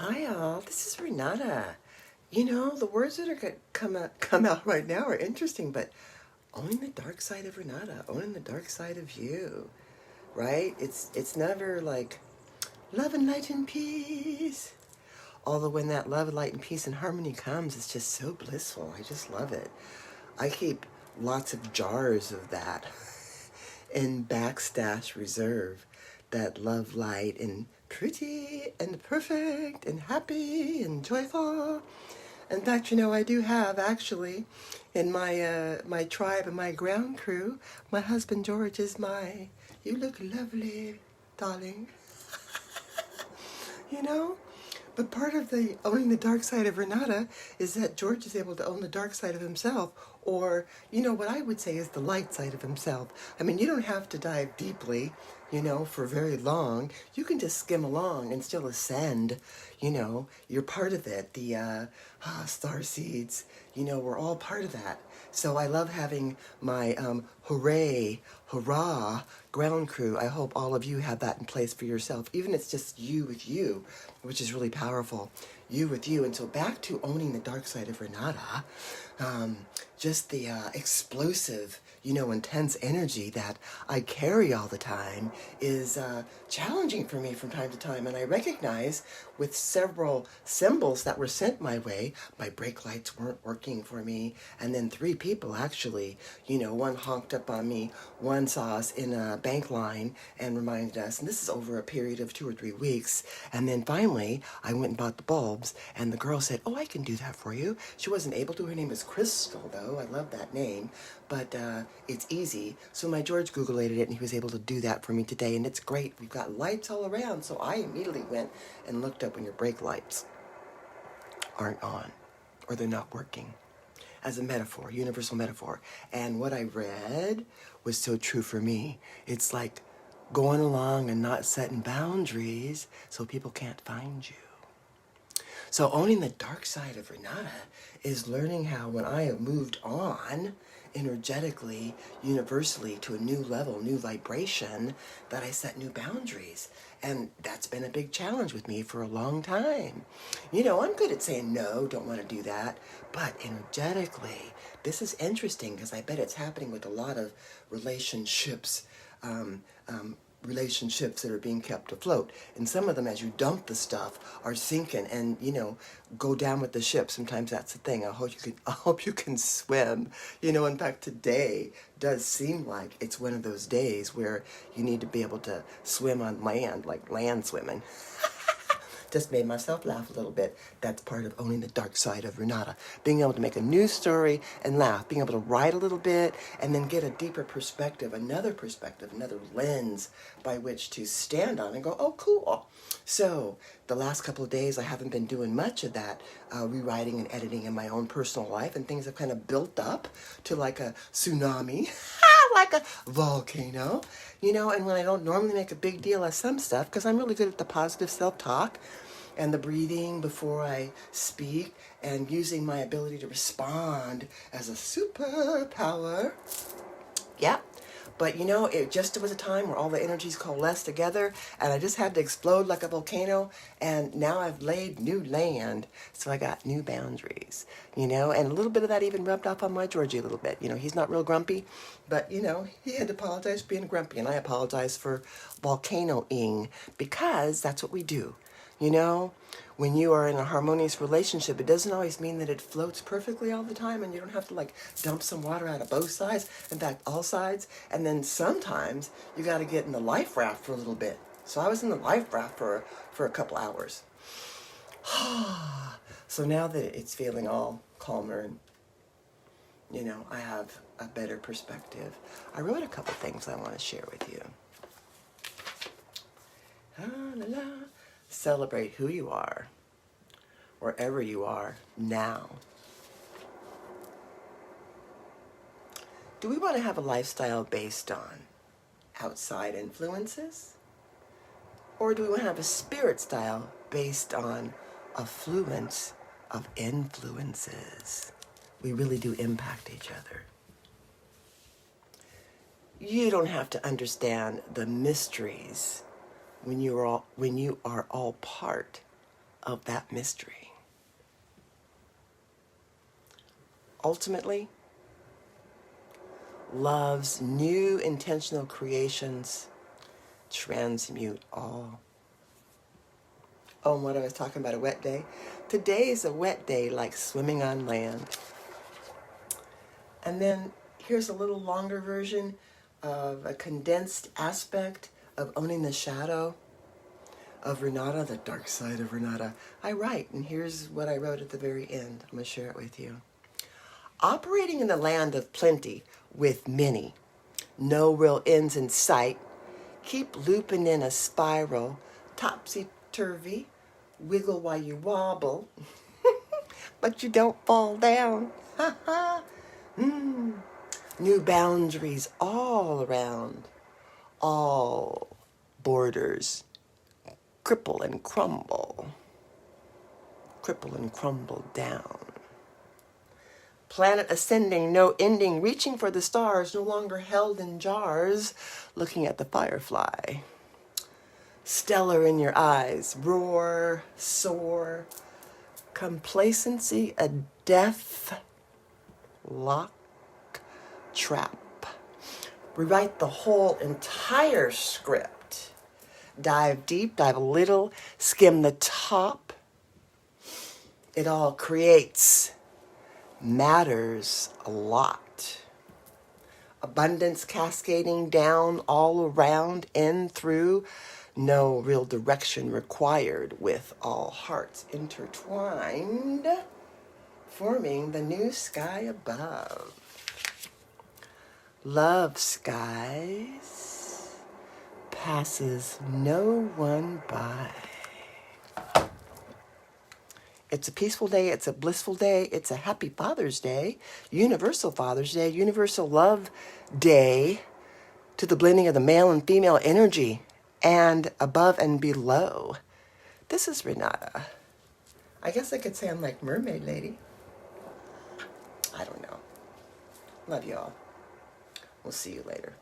Hi all, this is Renata. You know, the words that are going to come out right now are interesting, but owning the dark side of Renata, owning the dark side of you, right? It's never like love and light and peace. Although when that love, light, and peace and harmony comes, it's just so blissful. I just love it. I keep lots of jars of that in backstash reserve. That love, light, and pretty, and perfect, and happy, and joyful. In fact, you know, I do have actually in my tribe and my ground crew, my husband George is my, you look lovely, darling. You know? But part of the owning the dark side of Renata is that George is able to own the dark side of himself, or, you know, what I would say is the light side of himself. I mean, you don't have to dive deeply, you know, for very long. You can just skim along and still ascend, you know. You're part of it. The star seeds, you know, we're all part of that. So I love having my hooray, hurrah ground crew. I hope all of you have that in place for yourself. Even if it's just you with you, which is really powerful. You with you. And so back to owning the dark side of Renata, just the explosive, you know, intense energy that I carry all the time is challenging for me from time to time. And I recognize with several symbols that were sent my way, my brake lights weren't working for me. And then 3 people actually, you know, one honked up on me, one saw us in a bank line and reminded us, and this is over a period of 2 or 3 weeks. And then finally, I went and bought the bulbs, and the girl said, oh, I can do that for you. She wasn't able to. Her name is Crystal, though. I love that name. But it's easy. So my George Googleated it, and he was able to do that for me today, and it's great. We've got lights all around, so I immediately went and looked up when your brake lights aren't on, or they're not working, as a metaphor, universal metaphor. And what I read was so true for me. It's like going along and not setting boundaries so people can't find you. So owning the dark side of Renata is learning how when I have moved on energetically, universally to a new level, new vibration, that I set new boundaries. And that's been a big challenge with me for a long time. You know, I'm good at saying no, don't want to do that. But energetically, this is interesting because I bet it's happening with a lot of relationships, relationships that are being kept afloat. And some of them, as you dump the stuff, are sinking and, you know, go down with the ship. Sometimes that's the thing. I hope you can swim. You know, in fact, today does seem like it's one of those days where you need to be able to swim on land, like land swimming. Just made myself laugh a little bit. That's part of owning the dark side of Renata. Being able to make a new story and laugh. Being able to write a little bit and then get a deeper perspective, another lens by which to stand on and go, oh, cool. So the last couple of days, I haven't been doing much of that rewriting and editing in my own personal life, and things have kind of built up to like a tsunami. Like a volcano, you know, and when I don't normally make a big deal of some stuff, because I'm really good at the positive self-talk and the breathing before I speak and using my ability to respond as a superpower. Yeah. But, you know, it just was a time where all the energies coalesced together, and I just had to explode like a volcano, and now I've laid new land, so I got new boundaries, you know, and a little bit of that even rubbed off on my Georgie a little bit. You know, he's not real grumpy, but, you know, he had to apologize for being grumpy, and I apologize for volcanoing, because that's what we do. You know, when you are in a harmonious relationship, it doesn't always mean that it floats perfectly all the time, and you don't have to like dump some water out of both sides, in fact, all sides. And then sometimes you got to get in the life raft for a little bit. So I was in the life raft for a couple hours. So now that it's feeling all calmer and, you know, I have a better perspective, I wrote a couple things I want to share with you. La, la, la. Celebrate who you are, wherever you are now. Do we want to have a lifestyle based on outside influences? Or do we want to have a spirit style based on affluence of influences? We really do impact each other. You don't have to understand the mysteries when you are all part of that mystery. Ultimately, love's new intentional creations transmute all. Oh, and what I was talking about, a wet day. Today is a wet day like swimming on land. And then here's a little longer version of a condensed aspect of owning the shadow of Renata, the dark side of Renata. I write, and here's what I wrote at the very end. I'm going to share it with you. Operating in the land of plenty with many, no real ends in sight, keep looping in a spiral, topsy-turvy, wiggle while you wobble, but you don't fall down. Ha ha. New boundaries all around, all borders cripple and crumble down. Planet ascending, no ending, reaching for the stars, no longer held in jars, looking at the firefly. Stellar in your eyes, roar, soar, complacency, a death lock trap. Rewrite the whole entire script. Dive deep, dive a little, skim the top. It all creates, matters a lot. Abundance cascading down all around, in, through, no real direction required, with all hearts intertwined, forming the new sky above. Love, skies, passes no one by. It's a peaceful day, it's a blissful day, it's a happy Father's Day, Universal Father's Day, Universal Love Day, to the blending of the male and female energy, and above and below. This is Renata. I guess I could say I'm like Mermaid Lady. I don't know. Love you all. We'll see you later.